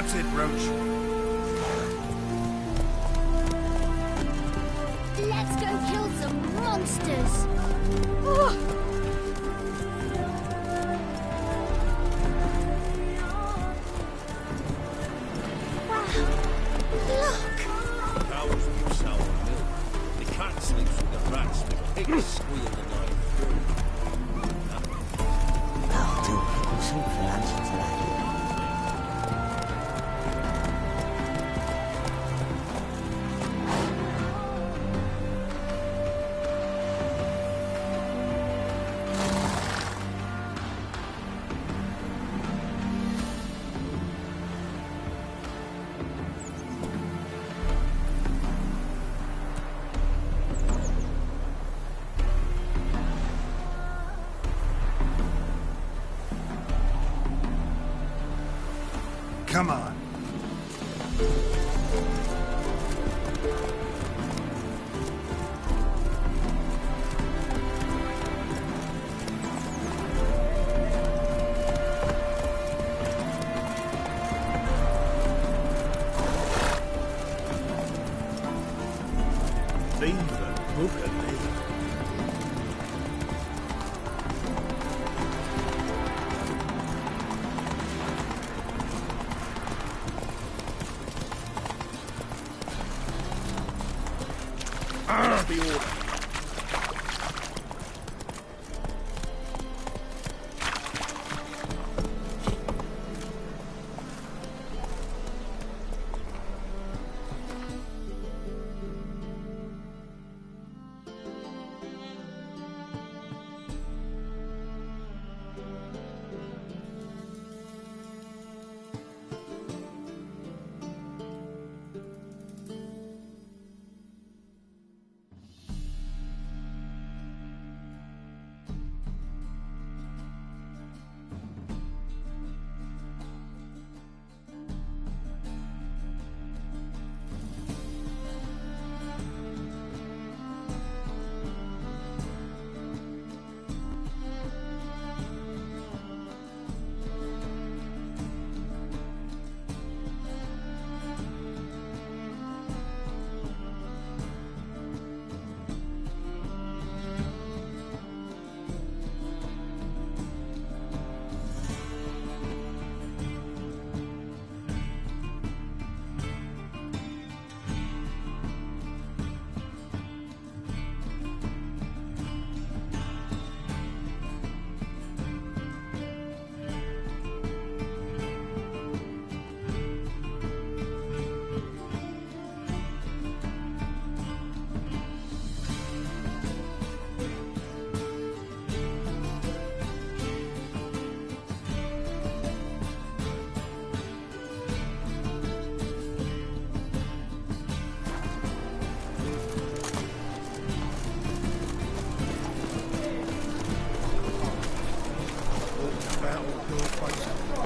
That's it, Roach. Let's go kill some monsters. Oh. Pigs squeal the night through. That'll do. We'll sleep for lunch tonight. Come on. Beaver, look at me. The order.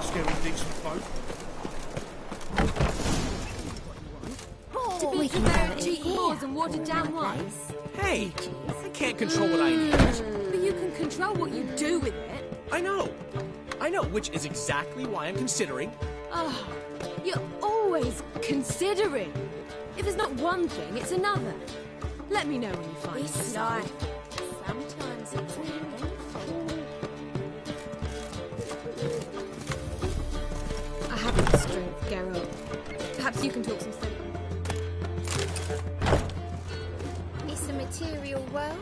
Scary decent folk. To be compared cheap wars and watered down wine. Hey, I can't control what I need. But you can control what you do with it. I know, which is exactly why I'm considering. Oh, you're always considering. If it's not one thing, it's another. Let me know when you find it. Sometimes it's I haven't the strength, Geralt. Perhaps you can talk some sense. It's a material world.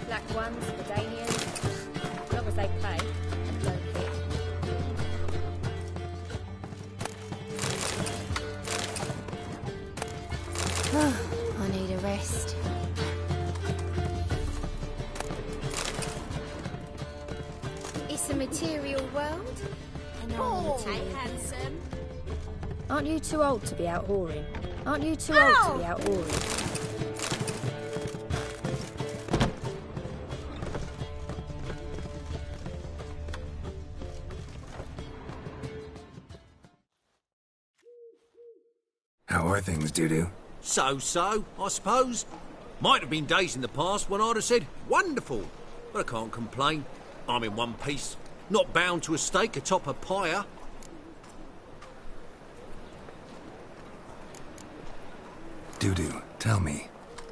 Black ones, the Danians, as long as they pay and don't hit. I need a rest. It's a material world. Hey, handsome. Aren't you too old to be out whoring? Aren't you too old to be out whoring? How are things, Dudu? So, I suppose. Might have been days in the past when I'd have said, wonderful, but I can't complain. I'm in one piece, not bound to a stake atop a pyre. Dudu, tell me.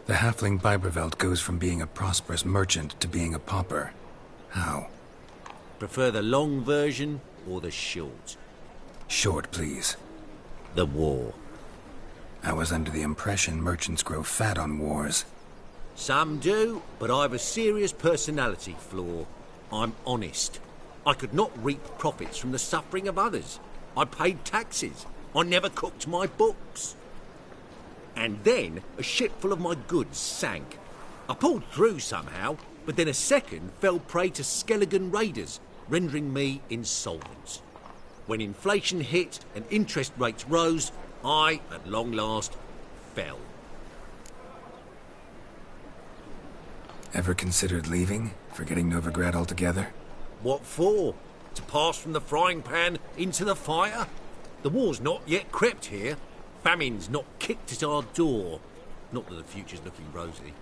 The halfling Biberveld goes from being a prosperous merchant to being a pauper. How? Prefer the long version or the short? Short, please. The war. I was under the impression merchants grow fat on wars. Some do, but I have a serious personality flaw. I'm honest. I could not reap profits from the suffering of others. I paid taxes. I never cooked my books. And then a ship full of my goods sank. I pulled through somehow, but then a second fell prey to Skelligan raiders, rendering me insolvent. When inflation hit and interest rates rose, I, at long last, fell. Ever considered leaving? Forgetting Novigrad altogether? What for? To pass from the frying pan into the fire? The war's not yet crept here. Famine's not kicked at our door. Not that the future's looking rosy.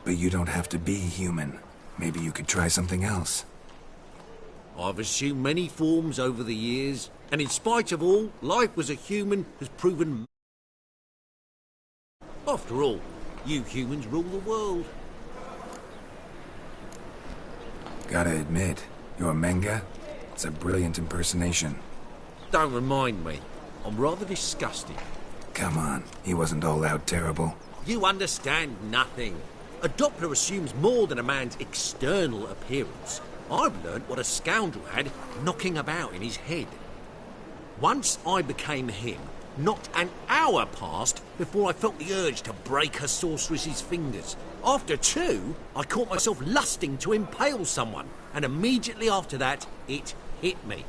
But you don't have to be human. Maybe you could try something else. I've assumed many forms over the years, and in spite of all, life as a human has proven... After all, you humans rule the world. Gotta admit, your Menga, it's a brilliant impersonation. Don't remind me. I'm rather disgusted. Come on, he wasn't all out terrible. You understand nothing. A Doppler assumes more than a man's external appearance. I've learnt what a scoundrel had knocking about in his head. Once I became him, not an hour passed before I felt the urge to break a sorceress's fingers. After two, I caught myself lusting to impale someone, and immediately after that, it hit me.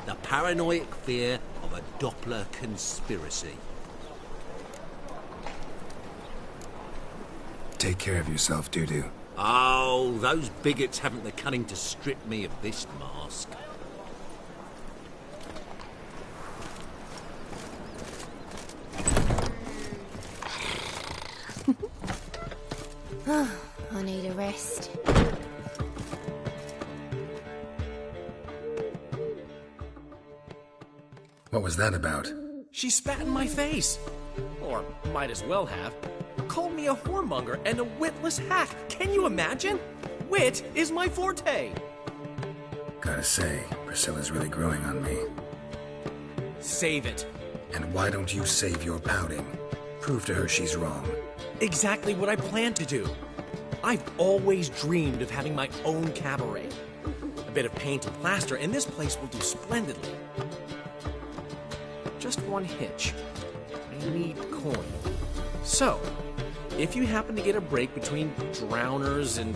The paranoid fear of a Doppler conspiracy. Take care of yourself, Dudu. Oh, those bigots haven't the cunning to strip me of this mask. I need a rest. What was that about? She spat in my face. Or might as well have. Called me a whoremonger and a witless hack. Can you imagine? Wit is my forte. Gotta say, Priscilla's really growing on me. Save it. And why don't you save your pouting? Prove to her she's wrong. Exactly what I plan to do. I've always dreamed of having my own cabaret. A bit of paint and plaster, and this place will do splendidly. Just one hitch. I need coin. So, if you happen to get a break between drowners and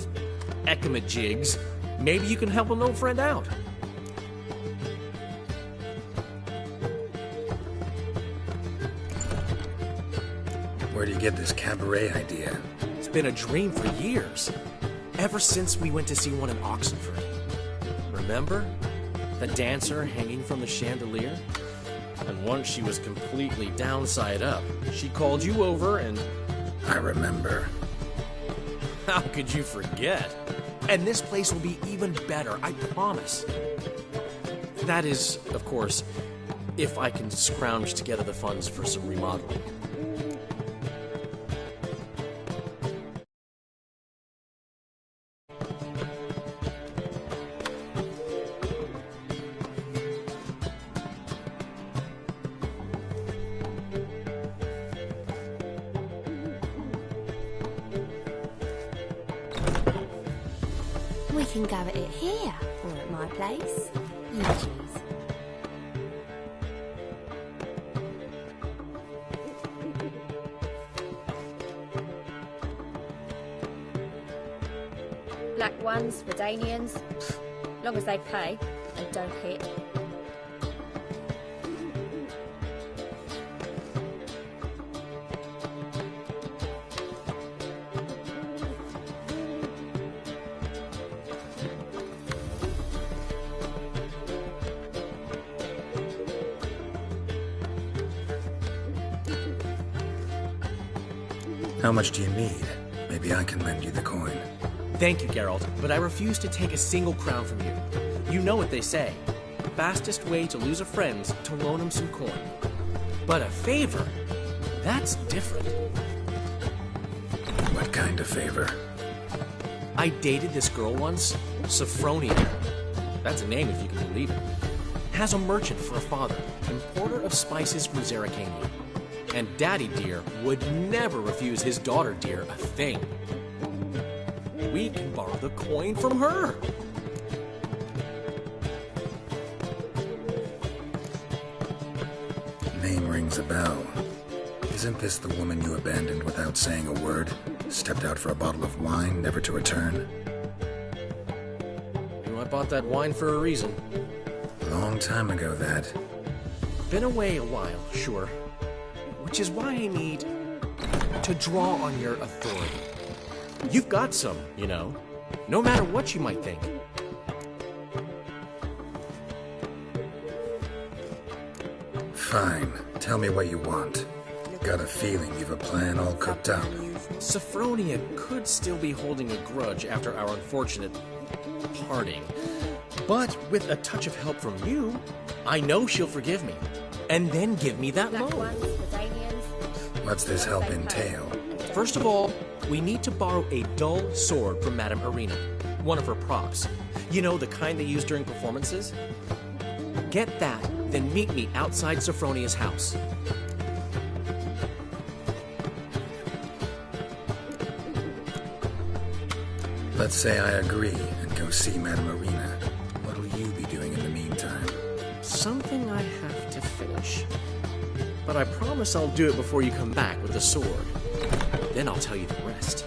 ekamajigs, maybe you can help an old friend out. Where do you get this cabaret idea? It's been a dream for years. Ever since we went to see one in Oxenford. Remember? The dancer hanging from the chandelier? And once she was completely downside up, she called you over and... I remember. How could you forget? And this place will be even better, I promise. That is, of course, if I can scrounge together the funds for some remodeling. We can go at it here, or at my place. You choose. Black ones, Redanians, long as they pay and don't hit. How much do you need? Maybe I can lend you the coin. Thank you, Geralt, but I refuse to take a single crown from you. You know what they say. The fastest way to lose a friend's to loan him some coin. But a favor? That's different. What kind of favor? I dated this girl once, Sophronia. That's a name if you can believe it. Has a merchant for a father, importer of spices from Zerrikania. And Daddy Dear would never refuse his daughter Dear a thing. We can borrow the coin from her. Name rings a bell. Isn't this the woman you abandoned without saying a word? Stepped out for a bottle of wine, never to return? You know, I bought that wine for a reason. Long time ago, that. Been away a while, sure. Which is why I need to draw on your authority. You've got some, you know, no matter what you might think. Fine. Tell me what you want. Got a feeling you've a plan all cooked up. Sophronia could still be holding a grudge after our unfortunate parting. But with a touch of help from you, I know she'll forgive me. And then give me that Black loan. ones for Danians. What's this help entail? First of all, we need to borrow a dull sword from Madame Irina, one of her props. You know, the kind they use during performances? Get that, then meet me outside Sophronia's house. Let's say I agree and go see Madame Irina. What'll you be doing in the meantime? Something I have to finish. But I promise I'll do it before you come back with the sword. Then I'll tell you the rest.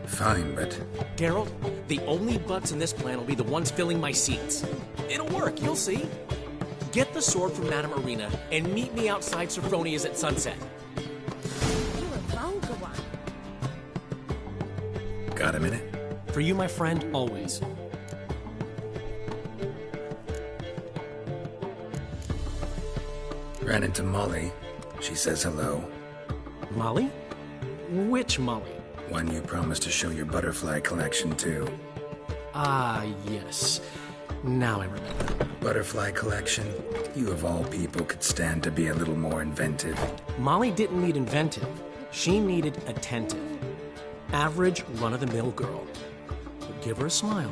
Fine, but Geralt, the only butts in this plan will be the ones filling my seats. It'll work, you'll see. Get the sword from Madame Irina and meet me outside Sophronia's at sunset. You're a vulgar one. got a minute? For you, my friend, always. Ran into Molly. She says hello. Molly? Which Molly? One you promised to show your butterfly collection to. Ah, yes. Now I remember. Butterfly collection? You of all people could stand to be a little more inventive. Molly didn't need inventive. She needed attentive. Average, run-of-the-mill girl. But give her a smile.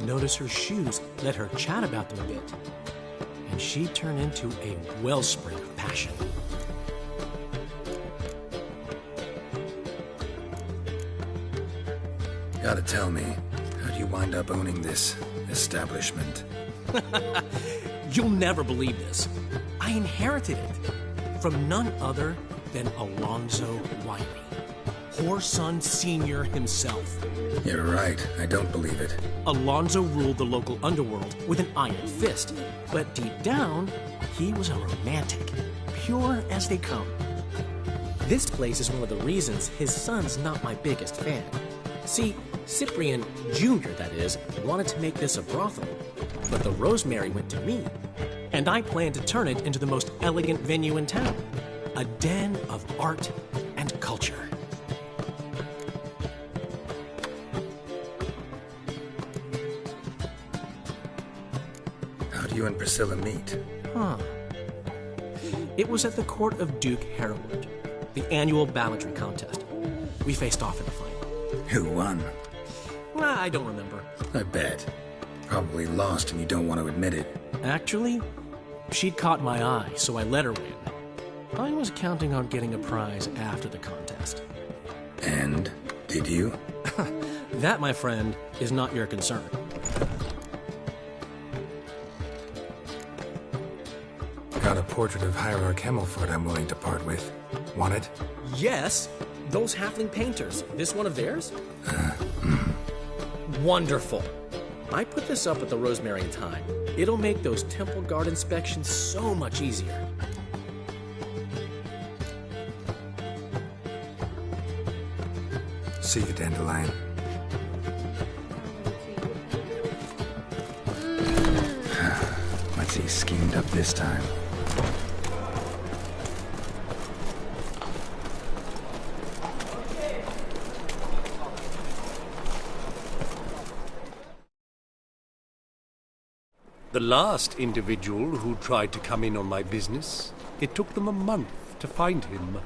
Notice her shoes. Let her chat about them a bit. And she'd turn into a wellspring of passion. Gotta tell me, how'd you wind up owning this establishment? You'll never believe this. I inherited it from none other than Alonzo Wiley, Whoreson Sr. himself. You're right, I don't believe it. Alonzo ruled the local underworld with an iron fist, but deep down, he was a romantic, pure as they come. This place is one of the reasons his son's not my biggest fan. See, Cyprian Jr., that is, wanted to make this a brothel, but the Rosemary went to me, and I planned to turn it into the most elegant venue in town, a den of art and culture. How'd you and Priscilla meet? It was at the court of Duke Hereward, the annual balladry contest. We faced off in the final. Who won? I don't remember. I bet. Probably lost and you don't want to admit it. Actually, she'd caught my eye, so I let her win. I was counting on getting a prize after the contest. And? Did you? That, my friend, is not your concern. Got a portrait of Hierarch Hemmelford I'm willing to part with. Want it? Yes, those halfling painters. This one of theirs? Wonderful. I put this up at the Rosemary in time. It'll make those temple guard inspections so much easier. See you, Dandelion. What's he schemed up this time? The last individual who tried to come in on my business, it took them a month to find him.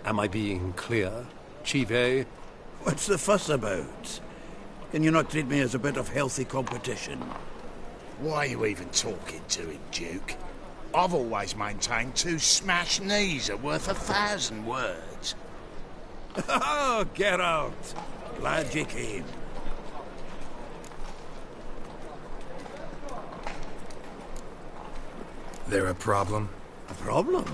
Am I being clear, Chive? What's the fuss about? Can you not treat me as a bit of healthy competition? Why are you even talking to him, Duke? I've always maintained 2 smashed knees are worth 1,000 words. Oh, Geralt! Glad you came. There a problem? A problem?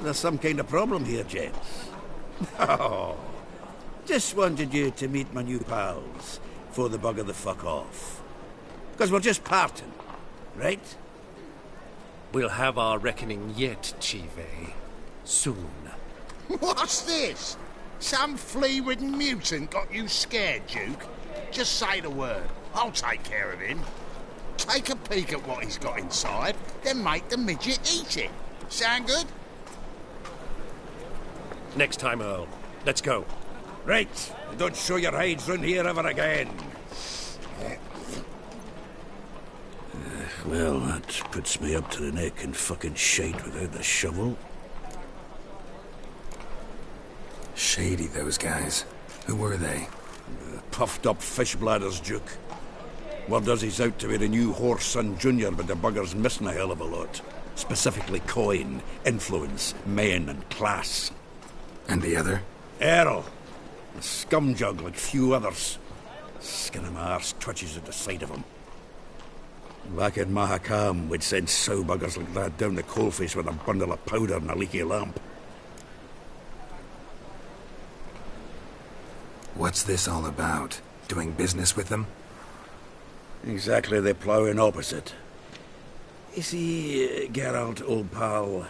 There's some kind of problem here, gents. Oh, just wanted you to meet my new pals before they bugger the fuck off. Because we're just parting, right? We'll have our reckoning yet, Chive. Soon. What's this? Some flea-ridden mutant got you scared, Duke? Just say the word. I'll take care of him. Take a peek at what he's got inside, then make the midget eat it. Sound good? Next time, Earl. Let's go. Right. Don't show your hides round here ever again. Well, that puts me up to the neck in fucking shite without the shovel. Shady, those guys. Who were they? Puffed up fish bladders, Duke. Word does he's out to be the new Whoreson Jr., but the bugger's missing a hell of a lot. Specifically coin, influence, men, and class. And the other? Earl. A scumjug like few others. Skin of my arse twitches at the sight of him. Back in Mahakam, we'd send sow buggers like that down the coalface with a bundle of powder and a leaky lamp. What's this all about? Doing business with them? Exactly the ploughing opposite. You see, Geralt, old pal...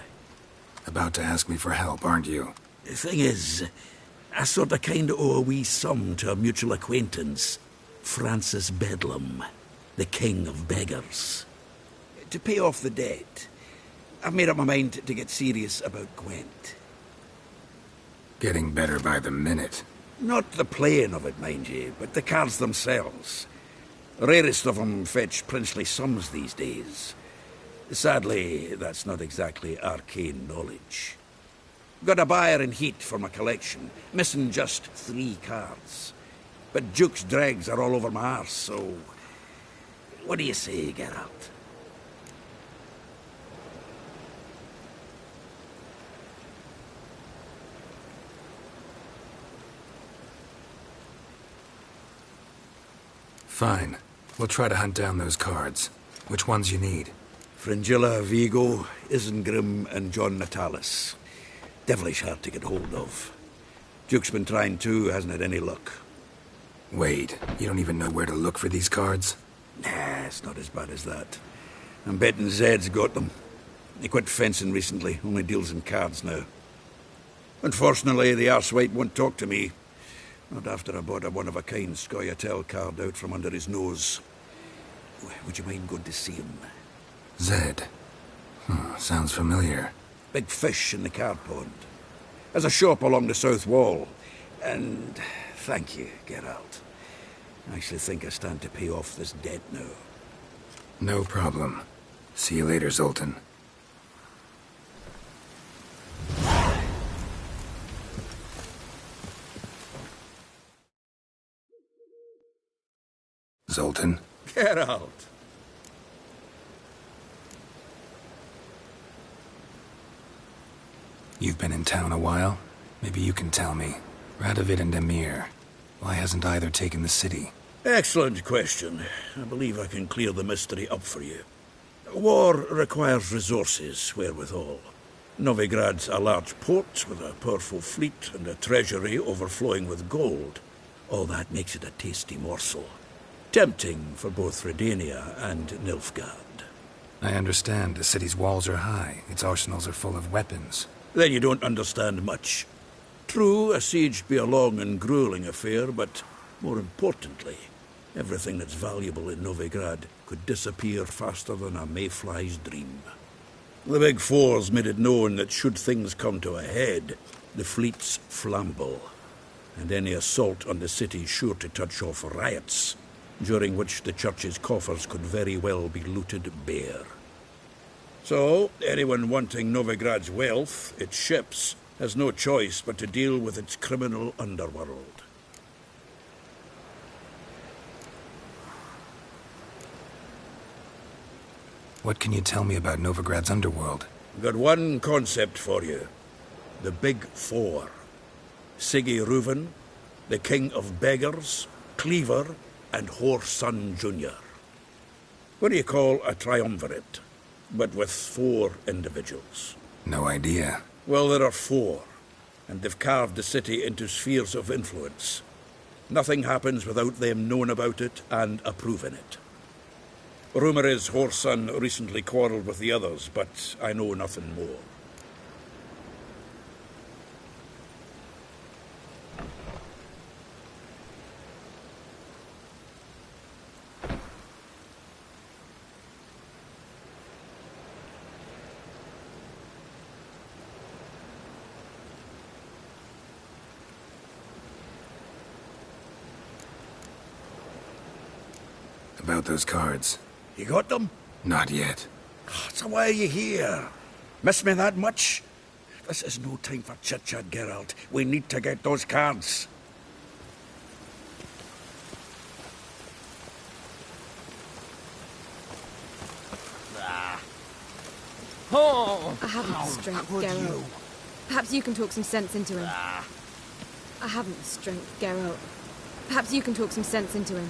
About to ask me for help, aren't you? The thing is, I sort of kind of owe a wee sum to a mutual acquaintance, Francis Bedlam, the king of beggars. To pay off the debt, I've made up my mind to get serious about Gwent. Getting better by the minute. Not the playing of it, mind you, but the cards themselves. The rarest of them fetch princely sums these days. Sadly, that's not exactly arcane knowledge. Got a buyer in heat for my collection, missing just 3 cards. But Duke's dregs are all over my arse, so... What do you say, Geralt? Fine. We'll try to hunt down those cards. Which ones you need? Fringilla, Vigo, Isengrim, and John Natalis. Devilish hard to get hold of. Duke's been trying too, hasn't had any luck. Wait, you don't even know where to look for these cards? Nah, it's not as bad as that. I'm betting Zed's got them. He quit fencing recently, only deals in cards now. Unfortunately, the arsewipe won't talk to me. Not after I bought a one-of-a-kind Scoia'tael card out from under his nose. Would you mind going to see him? Zed. Sounds familiar. Big fish in the card pond. Has a shop along the south wall. And thank you, Geralt. I actually think I stand to pay off this debt now. No problem. See you later, Zoltan. Zoltan? Geralt! You've been in town a while? Maybe you can tell me. Radovid and Emir. Why hasn't either taken the city? Excellent question. I believe I can clear the mystery up for you. War requires resources, wherewithal. Novigrad's a large port with a powerful fleet and a treasury overflowing with gold. All that makes it a tasty morsel. Tempting for both Redania and Nilfgaard. I understand. The city's walls are high. Its arsenals are full of weapons. Then you don't understand much. True, a siege'd be a long and grueling affair, but more importantly, everything that's valuable in Novigrad could disappear faster than a mayfly's dream. The Big Four's made it known that should things come to a head, the fleet's flammable, and any assault on the city's sure to touch off riots. during which the church's coffers could very well be looted bare. So, anyone wanting Novigrad's wealth, its ships, has no choice but to deal with its criminal underworld. What can you tell me about Novigrad's underworld? Got one concept for you. The Big Four. Siggy Reuven, the King of Beggars, Cleaver, and Whoreson Jr. What do you call a triumvirate, but with 4 individuals? No idea. Well, there are 4, and they've carved the city into spheres of influence. Nothing happens without them knowing about it and approving it. Rumour is Whoreson recently quarrelled with the others, but I know nothing more. About those cards. You got them? Not yet. So why are you here? Miss me that much? This is no time for chit-chat, Geralt. We need to get those cards. I haven't the strength, Geralt. Perhaps you can talk some sense into him. I haven't the strength, Geralt. Perhaps you can talk some sense into him.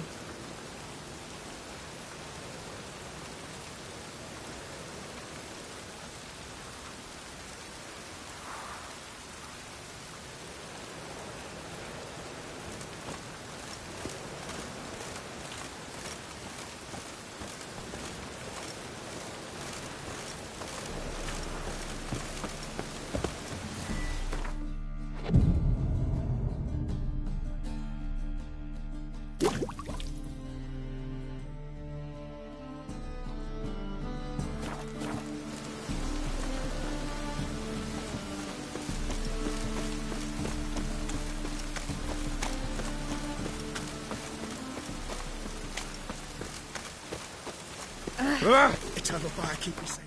Eternal fire, keep me safe.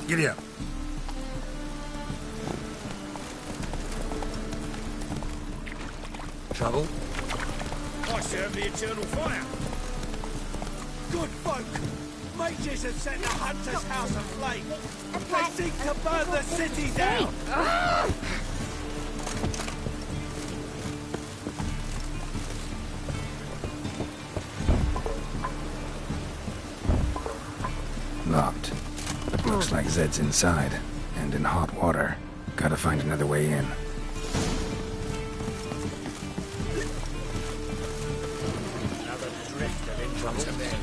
Giddy up. Trouble? I serve the eternal fire. Good folk. Mages have set the Hunter's house aflame. They seek to burn the city down. Locked. Looks like Zed's inside, and in hot water. Gotta find another way in. Another drift of infantry men.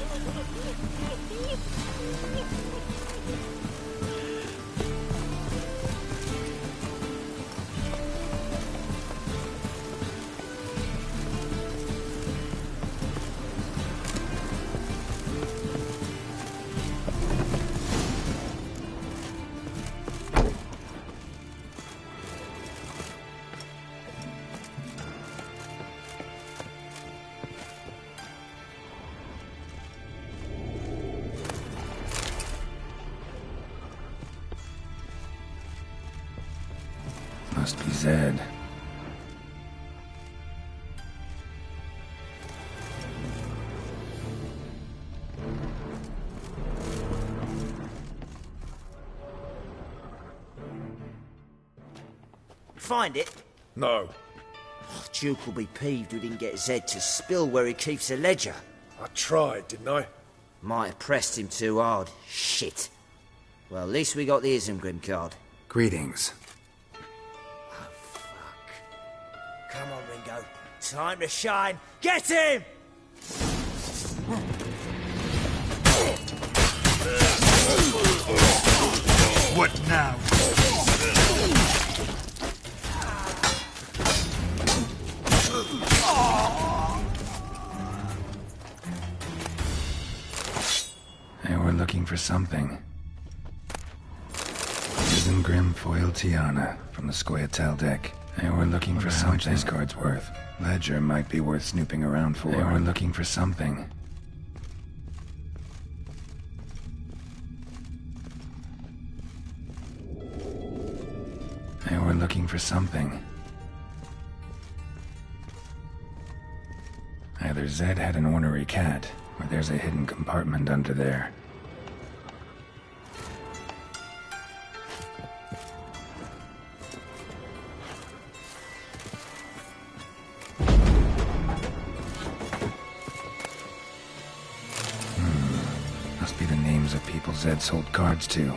Must be Zed. Find it? No. Oh, Duke will be peeved we didn't get Zed to spill where he keeps the ledger. I tried, didn't I? Might have pressed him too hard. Shit. Well, at least we got the Isengrim card. Greetings. Come on, Ringo. Time to shine. Get him! What now? looking for something. Isengrim Foil Tiana from the Scoia'tael deck. They were looking for something. How much this card's worth? Ledger might be worth snooping around for. They were looking for something. They were looking for something. Either Zed had an ornery cat, or there's a hidden compartment under there. Must be the names of people Zed sold cards to.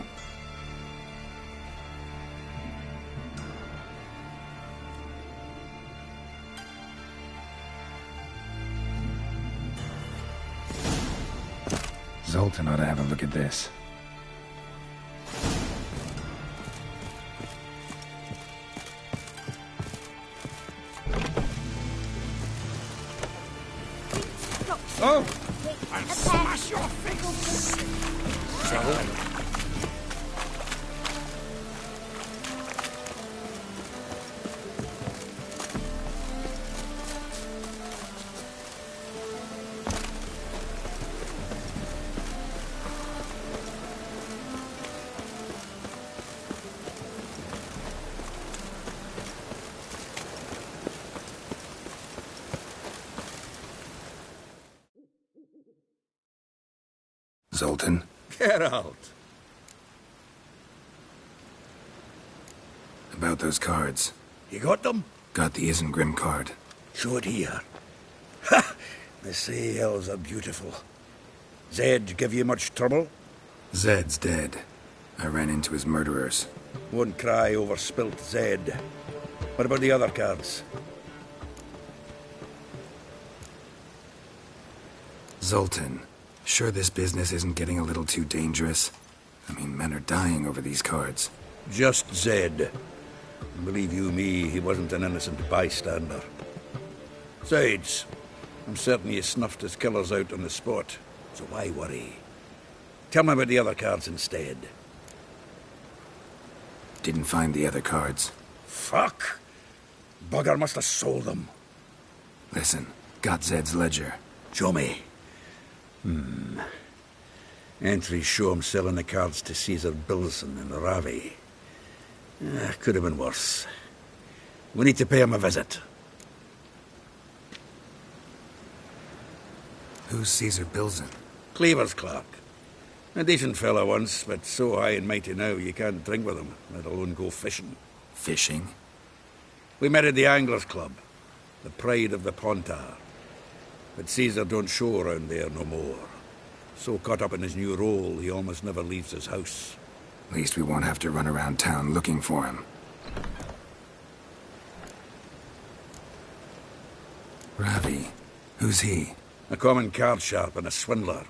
Zoltan ought to have a look at this. Oh! I'll smash your face! Zoltan? Geralt. About those cards. You got them? Got the Isengrim card. Show it here. Ha! They say elves are beautiful. Zed give you much trouble? Zed's dead. I ran into his murderers. Won't cry over spilt Zed. What about the other cards? Zoltan, sure this business isn't getting a little too dangerous? I mean, men are dying over these cards. Just Zed. Believe you me, he wasn't an innocent bystander. Besides, I'm certain he snuffed his killers out on the spot, so why worry? Tell me about the other cards instead. Didn't find the other cards. Fuck! Bugger must have sold them. Listen, got Zed's ledger. Show me. Entries show him selling the cards to Caesar Bilson and Ravi. Could have been worse. We need to pay him a visit. Who's Caesar Bilson? Cleaver's clerk. A decent fellow once, but so high and mighty now you can't drink with him, let alone go fishing. Fishing? We met at the Anglers Club, the pride of the Pontar. But Caesar don't show around there no more. So caught up in his new role, he almost never leaves his house. At least we won't have to run around town looking for him. Ravi? Who's he? A common card sharp and a swindler.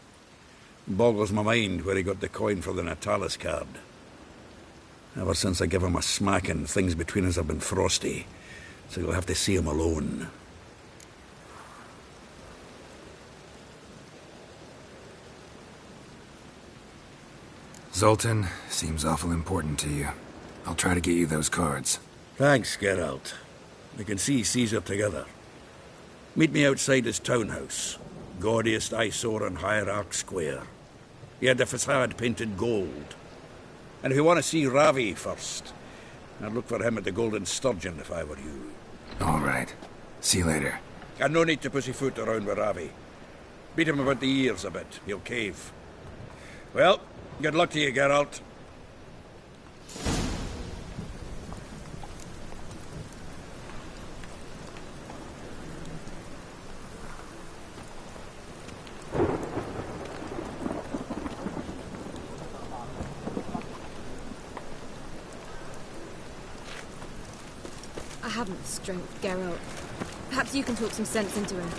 Boggles my mind where he got the coin for the Natalis card. Ever since I gave him a smacking, things between us have been frosty. So you'll have to see him alone. Zoltan, seems awful important to you. I'll try to get you those cards. Thanks, Geralt. We can see Caesar together. Meet me outside his townhouse. Gaudiest eyesore on Hierarch Square. He had the facade painted gold. And if you want to see Ravi first, I'd look for him at the Golden Sturgeon if I were you. All right. See you later. And no need to pussyfoot around with Ravi. Beat him about the ears a bit. He'll cave. Well, good luck to you, Geralt. I haven't the strength, Geralt. Perhaps you can talk some sense into him.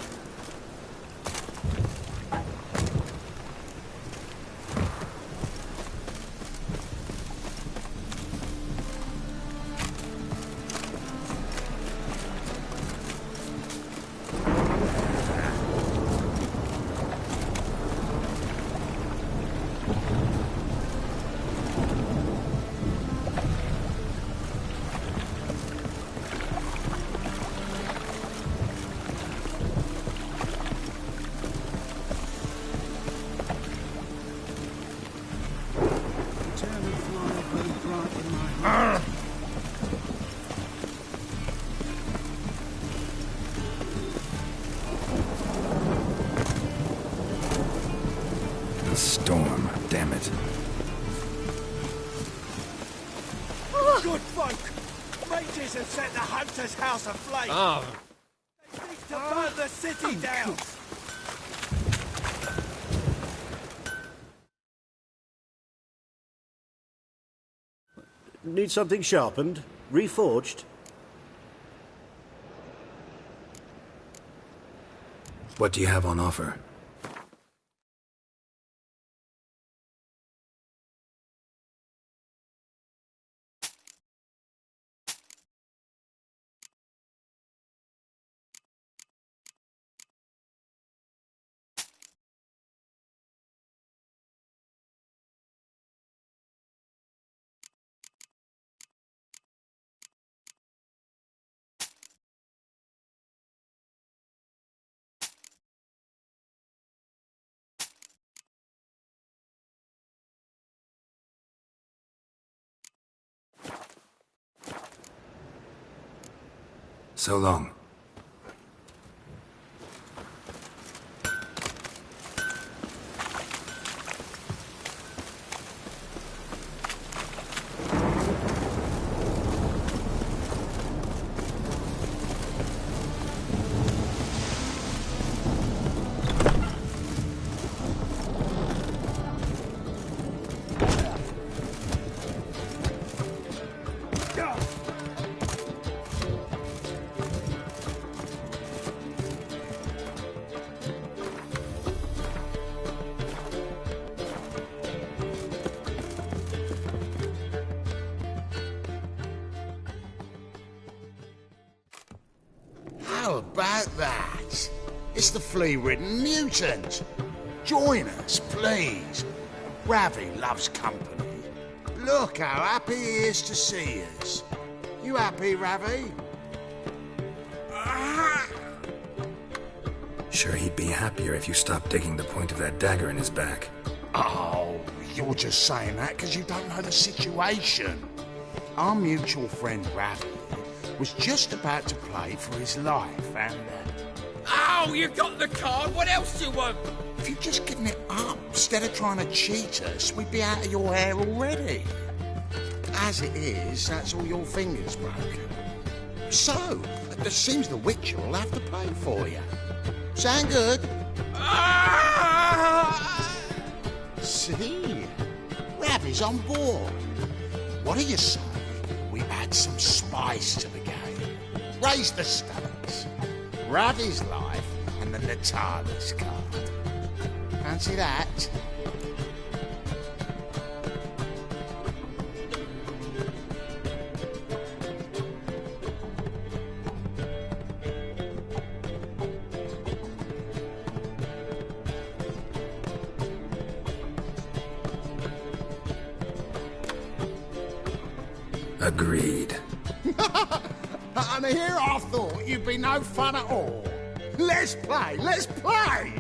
hunter's house aflame. Oh. They seek to burn the city down. Need something sharpened? Reforged? What do you have on offer? So long. How about that? It's the flea-ridden mutant. Join us, please. Ravi loves company. Look how happy he is to see us. You happy, Ravi? Sure, he'd be happier if you stopped digging the point of that dagger in his back. Oh, you're just saying that because you don't know the situation. Our mutual friend Ravi was just about to play for his life and... Oh, you got the card. What else do you want? If you'd just given it up instead of trying to cheat us, we'd be out of your hair already. As it is, that's all your fingers broken. So, it seems the Witcher will have to pay for you. Sound good? See? Ravi's on board. What do you say? We add some spice to the game. Raise the stakes. Ravi's life and the Natalis card. Fancy that? Agreed. And here I thought you'd be no fun at all. Let's play, let's play!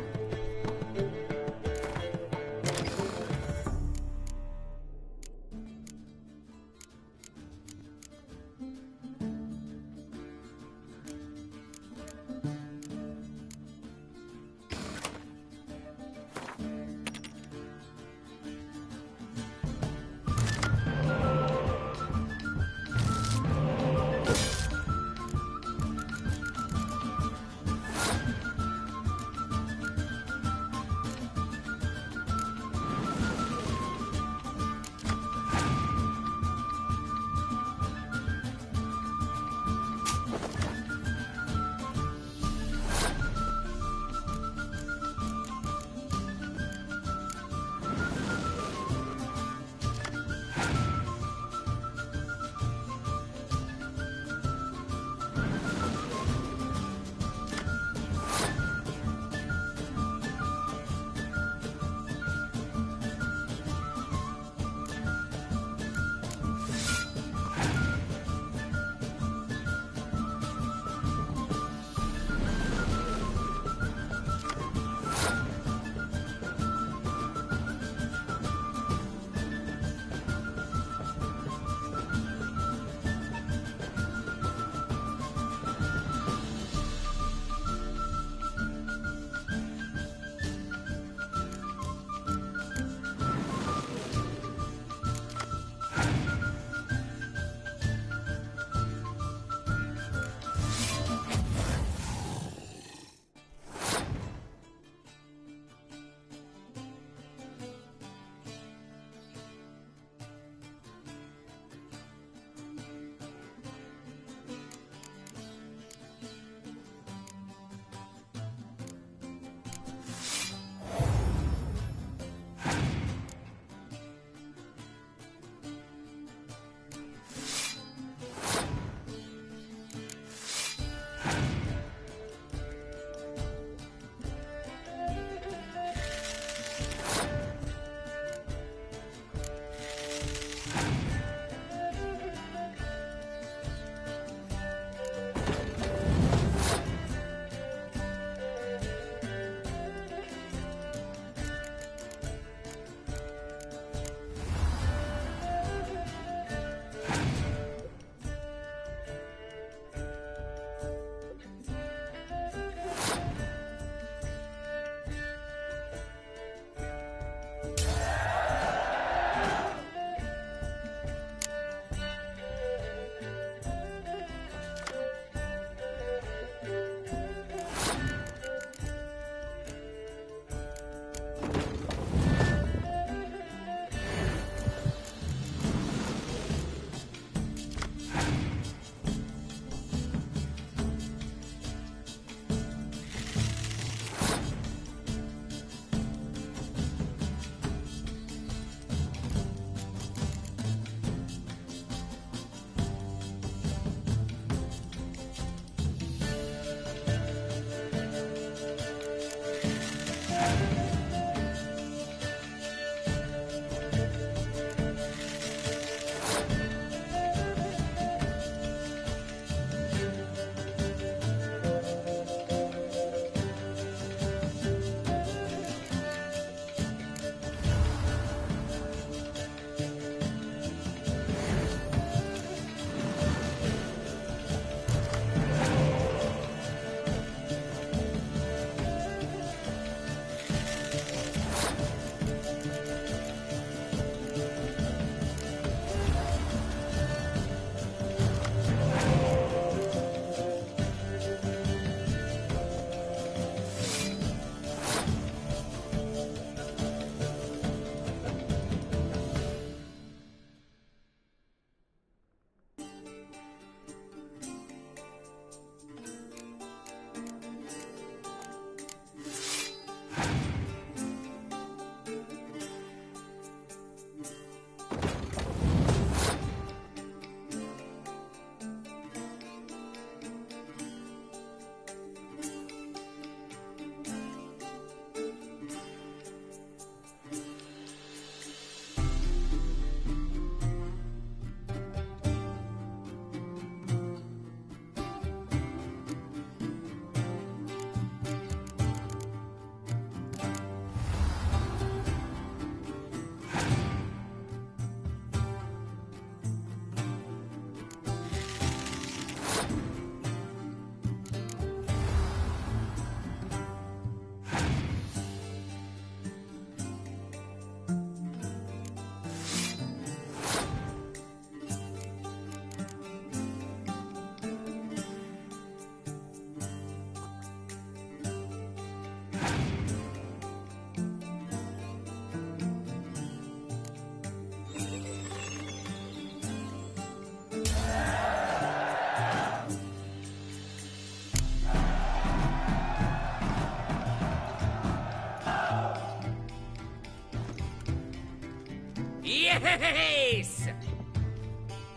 Yes!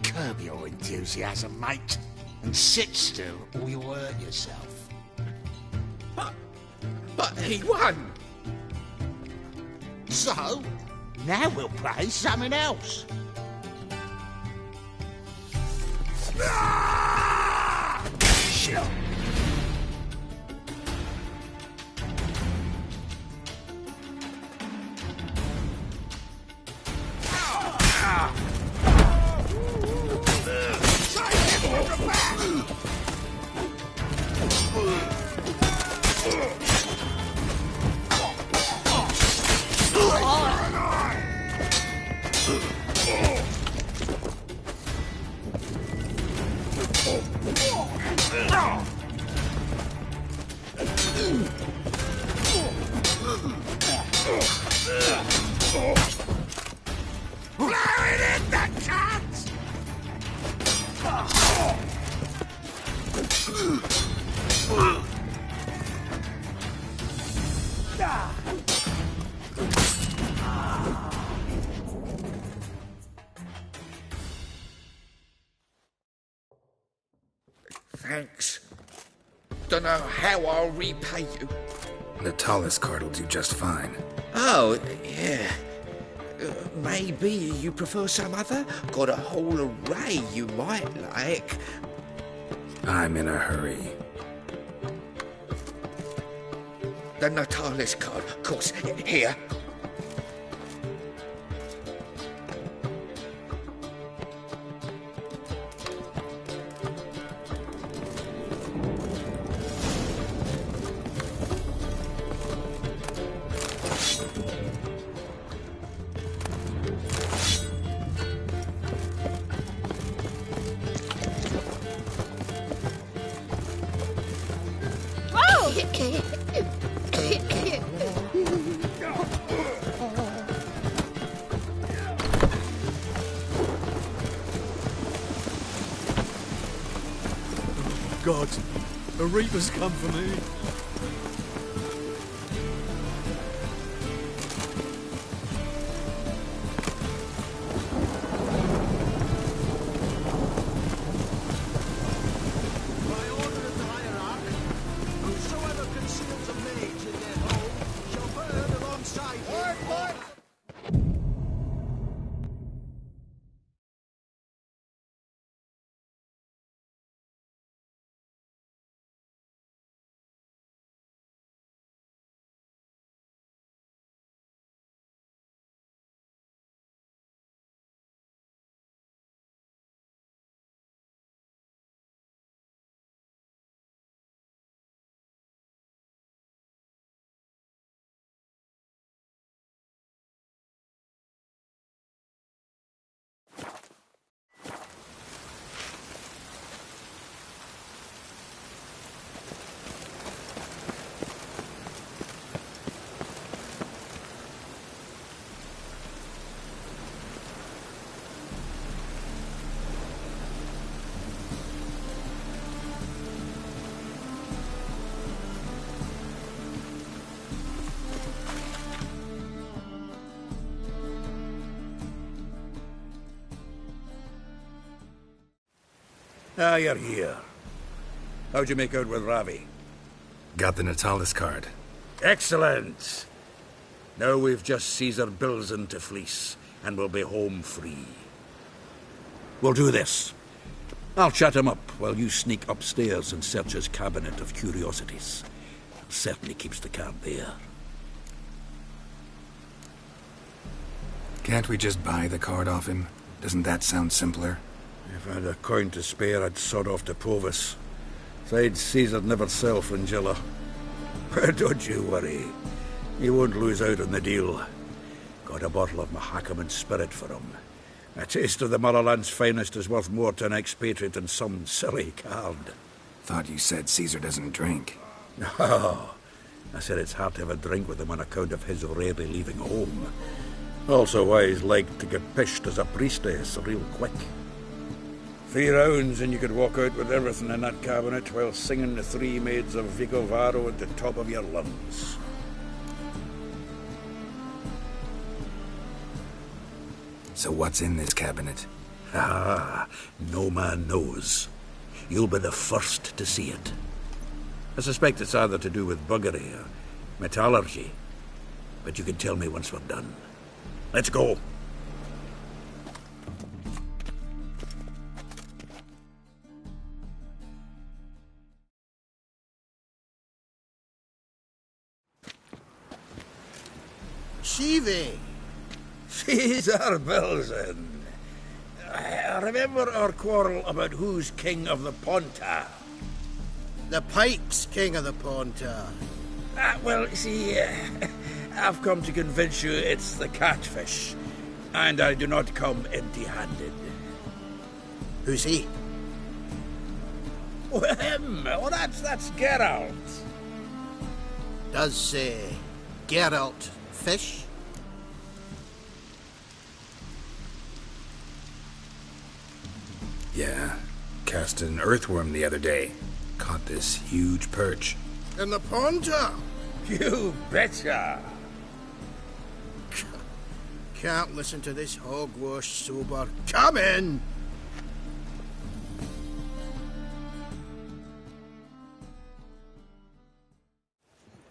Curb your enthusiasm, mate, and sit still or you'll hurt yourself. But he won! So, now we'll play something else. Shit! Thanks. Dunno how I'll repay you. The tallest card will do just fine. Oh, yeah. Maybe you prefer some other? Got a whole array you might like. I'm in a hurry. The Natalis card, of course. Here. God, the Reapers come for me. By order of the Hierarch, whosoever conceals a mage in their home shall burn Ah, you're here. How'd you make out with Ravi? Got the Natalis card. Excellent! Now we've just Caesar Bilzen to fleece, and we'll be home free. We'll do this. I'll chat him up while you sneak upstairs and search his cabinet of curiosities. Certainly keeps the card there. Can't we just buy the card off him? Doesn't that sound simpler? If I had a coin to spare, I'd sod off to Provis. Besides, Caesar'd never sell Fringilla. But don't you worry. He won't lose out on the deal. Got a bottle of Mahakaman spirit for him. A taste of the motherland's finest is worth more to an expatriate than some silly card. Thought you said Caesar doesn't drink. No. I said it's hard to have a drink with him on account of his rarely leaving home. Also why he's like to get pished as a priestess real quick. 3 rounds and you could walk out with everything in that cabinet while singing the 3 Maids of Vicovaro at the top of your lungs. So what's in this cabinet? Ah, no man knows. You'll be the first to see it. I suspect it's either to do with buggery or metallurgy. But you can tell me once we're done. Let's go. Shivi! Caesar Bilzen. I remember our quarrel about who's king of the Ponta. The Pike's king of the Ponta. Well, see, I've come to convince you it's the catfish. And I do not come empty-handed. Who's he? Oh, him! Oh, that's Geralt. Does, Geralt fish? Yeah. Cast an earthworm the other day. Caught this huge perch. In the Ponta? You betcha! Can't listen to this hogwash sober. Come in!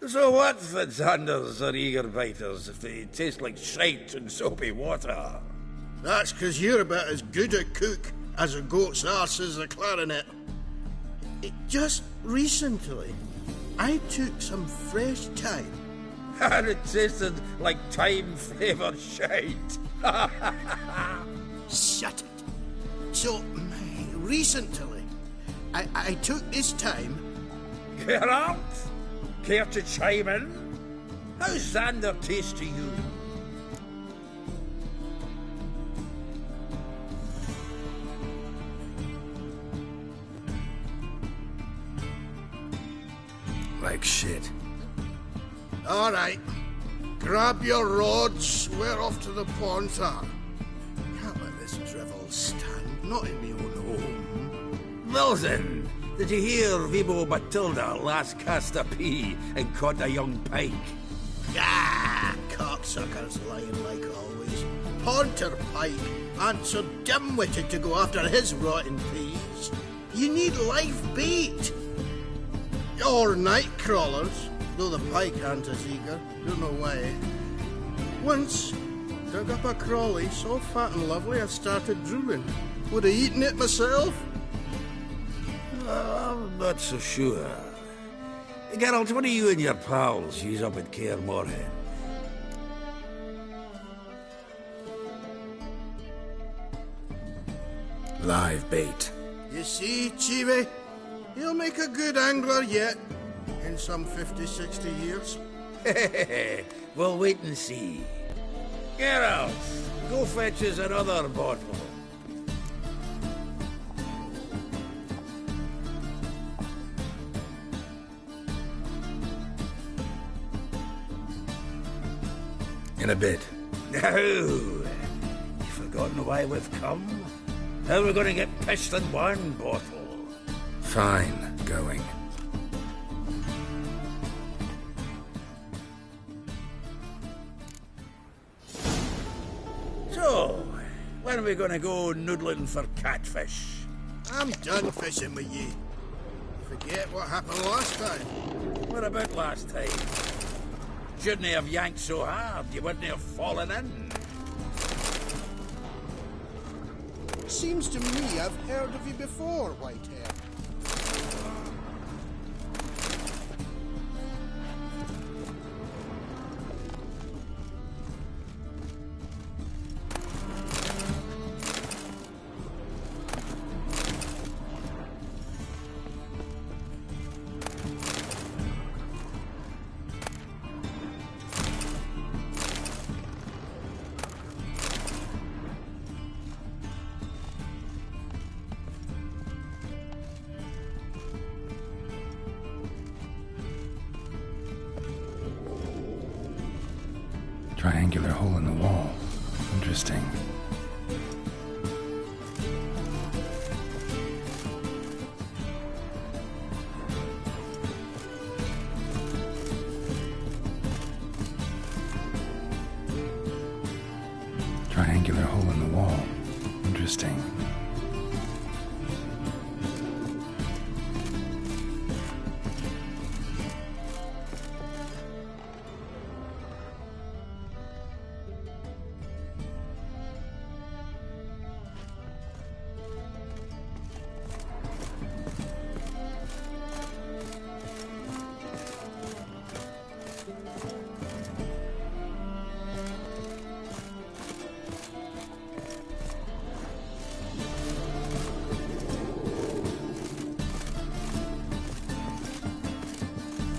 So what, Fitzhanders or eager biters, if they taste like shite and soapy water? That's 'cause you're about as good a cook as a goat's arse is a clarinet. Just recently, I took some fresh thyme. And it tasted like thyme-flavoured shite. Shut it. So, recently, I took this thyme. Geralt? Care to chime in? How's Xander taste to you? Like shit. All right. Grab your rods. We're off to the Ponta. Can't let this drivel stand. Not in me own home. Bilzen, did you hear Vibo Batilda last cast a pea and caught a young pike? Ah, cocksuckers lying like always. Ponter Pike aren't so dim-witted to go after his rotten peas. You need live bait. Or night crawlers, though the pike aren't as eager. Don't know why. Once, dug up a crawly so fat and lovely I started drooling. Would have eaten it myself? I'm not so sure. Geralt, what do you and your pals use up at Kaer Morhen? Live bait. You see, Chibi? He'll make a good angler yet. In some 50, 60 years. We'll wait and see. Geralt, go fetch us another bottle. In a bit. No. You forgotten why we've come? How we're going to get pissed in one bottle? Fine, going. So, when are we going to go noodling for catfish? I'm done fishing with you. Forget what happened last time. What about last time? Shouldn't have yanked so hard, you wouldn't have fallen in. Seems to me I've heard of you before, Whitehair. Triangular hole in the wall. Interesting. Triangular hole in the wall. Interesting.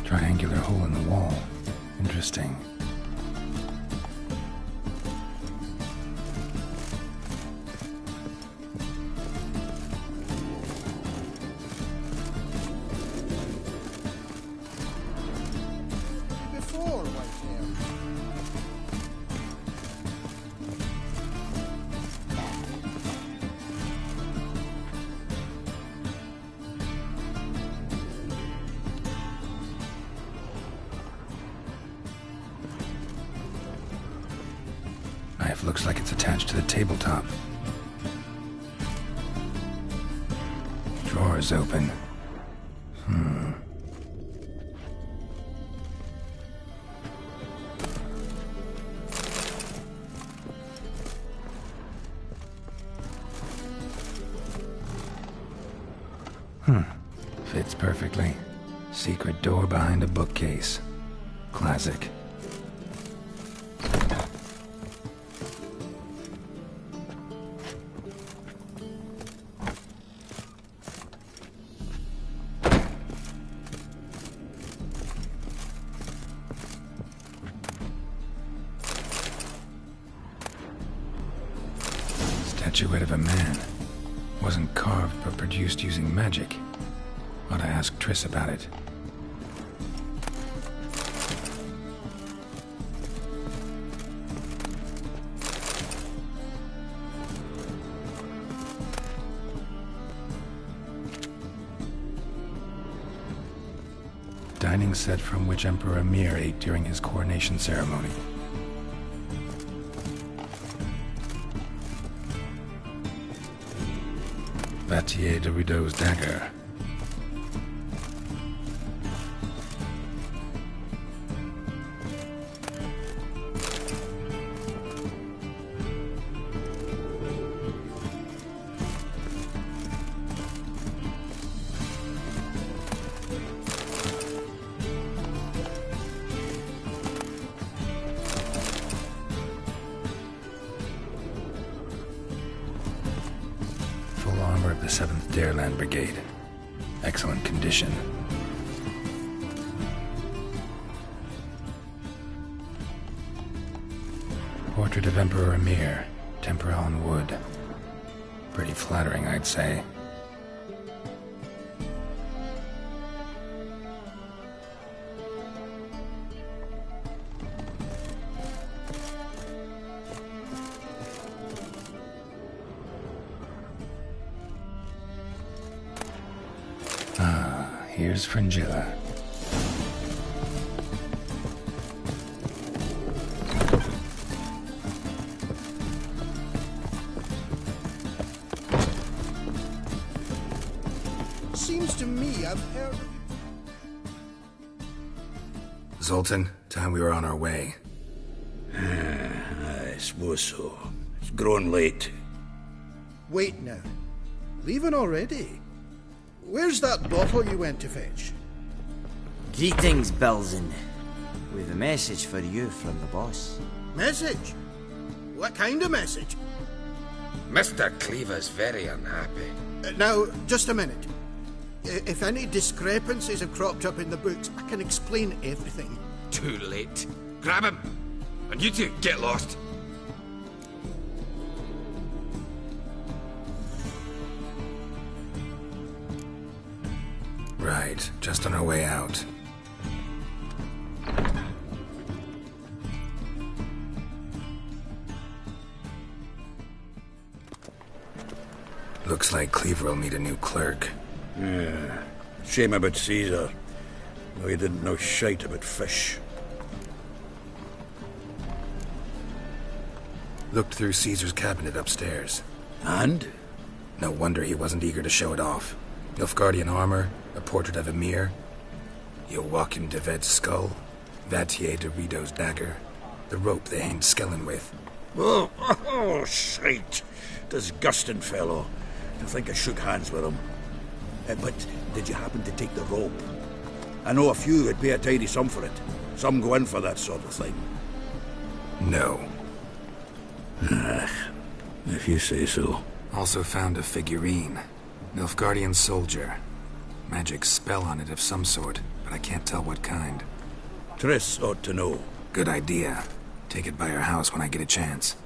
Triangular hole in the wall. Interesting. Before, Whitehair. Knife looks like it's attached to the tabletop. Drawer's open. Fits perfectly. Secret door behind a bookcase. Classic. Statuette of a man. Wasn't carved but produced using magic. Ought to ask Triss about it. Dining set from which Emperor Emhyr ate during his coronation ceremony. Battier de Rideau's dagger. Full armor of the 7th Dareland Brigade. Excellent condition. Portrait of Emperor Emhyr. Tempera on wood. Pretty flattering, I'd say. Here's Fringilla. Zoltan, time we were on our way. I suppose so. It's grown late. Wait now. Leaving already? Where's that bottle you went to fetch? Greetings, Belzen. We've a message for you from the boss. Message? What kind of message? Mr. Cleaver's very unhappy. Now, just a minute. If any discrepancies have cropped up in the books, I can explain everything. Too late. Grab him! And you two, get lost. Right, just on our way out. Looks like Cleaver will need a new clerk. Yeah. Shame about Caesar. Though he didn't know shite about fish. Looked through Caesar's cabinet upstairs. And? No wonder he wasn't eager to show it off. Nilfgaardian armor, a portrait of Emir, Joachim de Ved's skull, Vatier de Rideau's dagger, the rope they hanged Skellen with. Oh, shite. Disgusting fellow. To think I shook hands with him. But did you happen to take the rope? I know a few would pay a tidy sum for it. Some go in for that sort of thing. No. If you say so. Also found a figurine. Nilfgaardian soldier. Magic spell on it of some sort, but I can't tell what kind. Triss ought to know. Good idea. Take it by her house when I get a chance.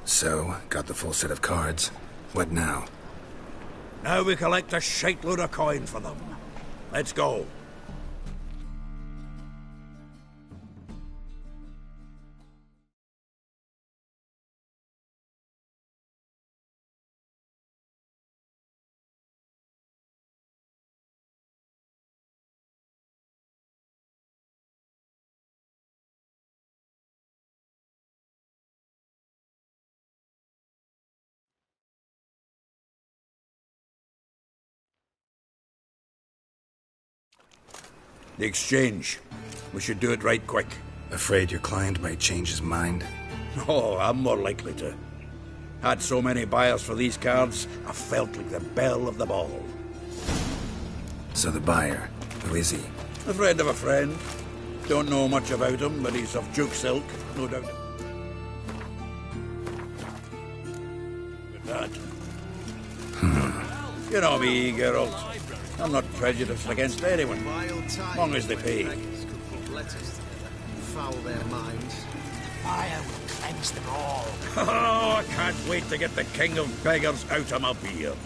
So, got the full set of cards. What now? Now we collect a shite load of coin for them. Let's go. The exchange. We should do it right quick. Afraid your client might change his mind? Oh, I'm more likely to. Had so many buyers for these cards, I felt like the belle of the ball. So the buyer, who is he? A friend of a friend. Don't know much about him, but he's of Duke silk, no doubt. With that. You know me, Geralt. I'm not prejudiced against anyone, as long as they pay. Foul their minds. Fire will cleanse them all. Oh, I can't wait to get the king of beggars out of my beard.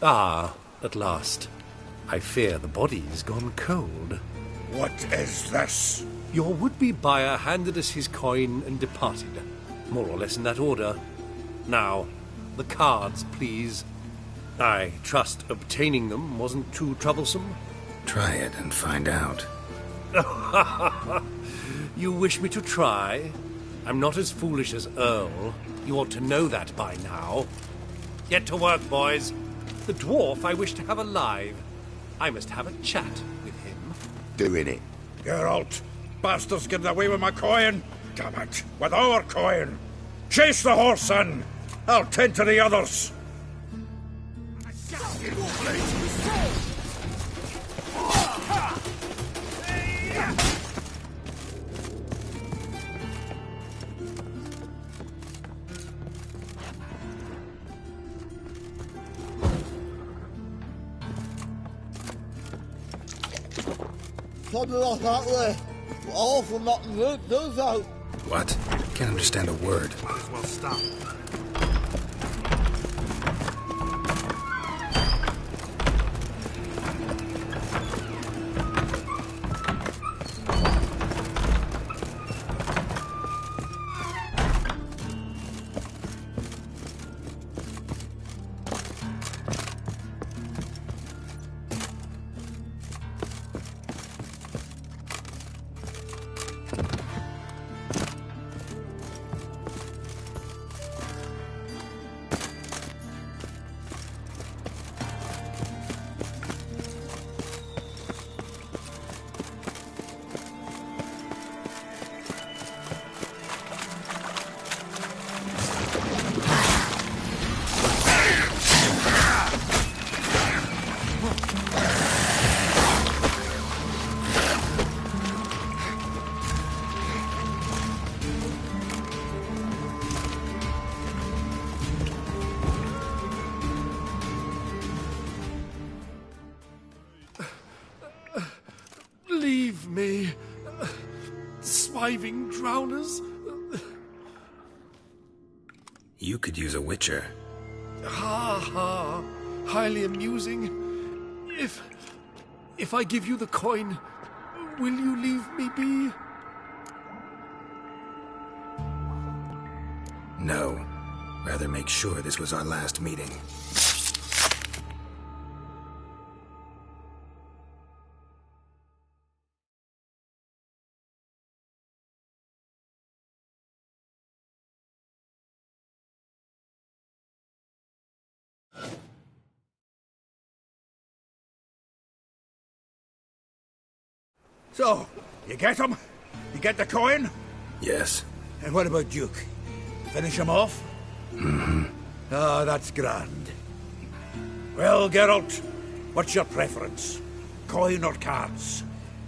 Ah, at last. I fear the body's gone cold. What is this? Your would-be buyer handed us his coin and departed. More or less in that order. Now, the cards, please. I trust obtaining them wasn't too troublesome? Try it and find out. You wish me to try? I'm not as foolish as Earl. You ought to know that by now. Get to work, boys. The dwarf I wish to have alive. I must have a chat with him. Doing it. Geralt, bastards getting away with my coin. Damn it, with our coin. Chase the horse, son. I'll tend to the others. Probably not that way. All for nothing good, does that? What? Can't understand a word. Might as well stop. me. Swiving drowners. You could use a witcher. Ha ha. Highly amusing. If I give you the coin, will you leave me be? No. Rather make sure this was our last meeting. So, you get him? You get the coin? Yes. And what about Duke? Finish him off? Mm-hmm. Ah, that's grand. Well, Geralt, what's your preference? Coin or cards?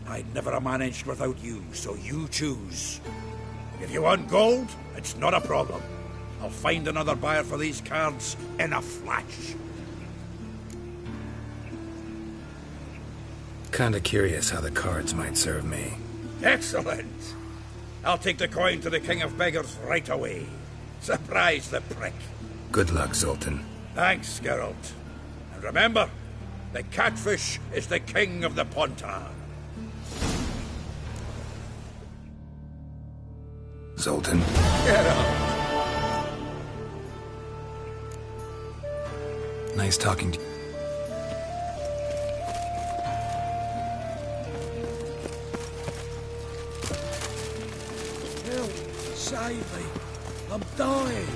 I'd never have managed without you, so you choose. If you want gold, it's not a problem. I'll find another buyer for these cards in a flash. Kinda curious how the cards might serve me. Excellent! I'll take the coin to the King of Beggars right away. Surprise the prick. Good luck, Zoltan. Thanks, Geralt. And remember, the catfish is the king of the Pontar. Zoltan? Geralt! Nice talking to you. Save me! I'm dying!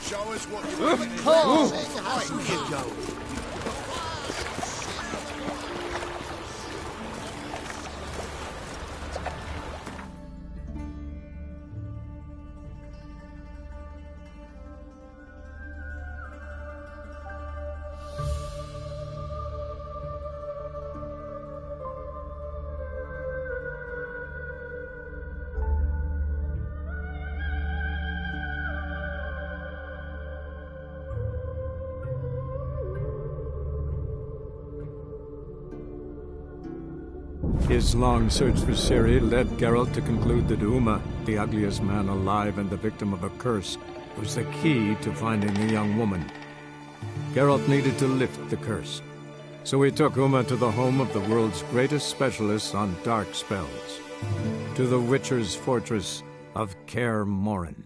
Show us what you're doing. How you go? His long search for Ciri led Geralt to conclude that Uma, the ugliest man alive and the victim of a curse, was the key to finding the young woman. Geralt needed to lift the curse, so he took Uma to the home of the world's greatest specialist on dark spells, to the Witcher's fortress of Kaer Morhen.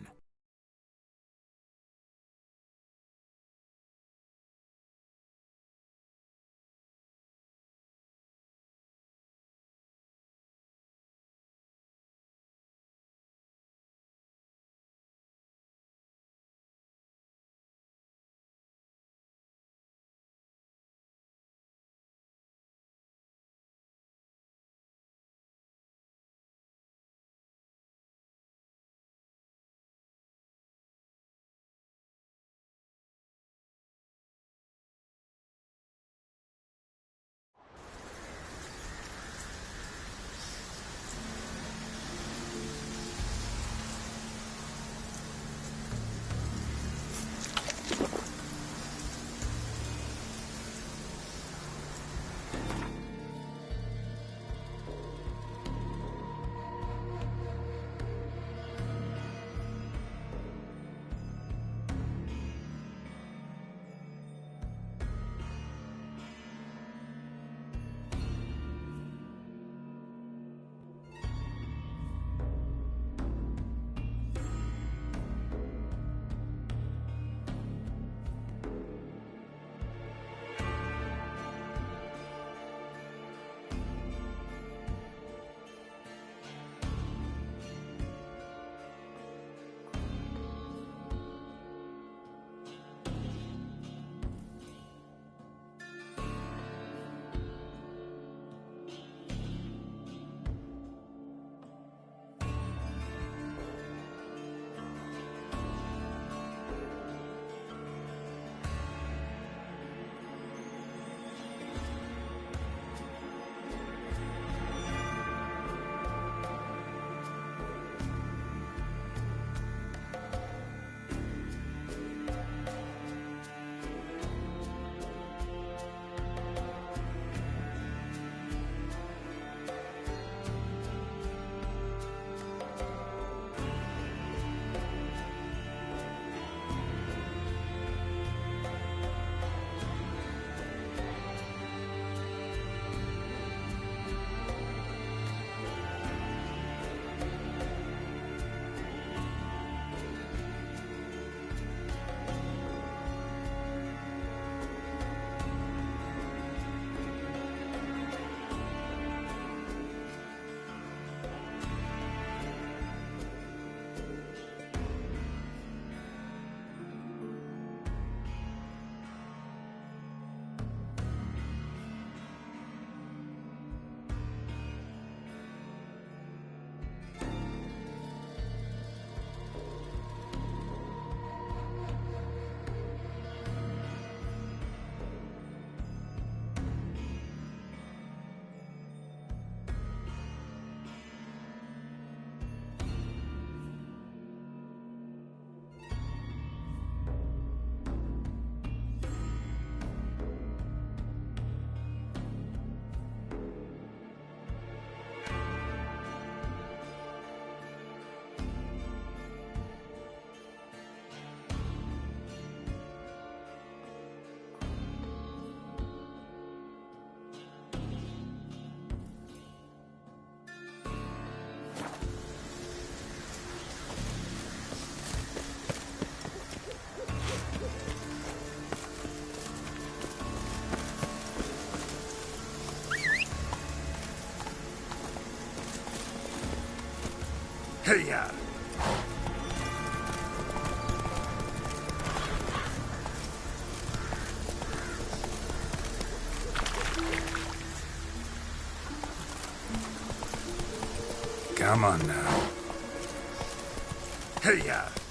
Hey-ya! Come on now. Hey-ya!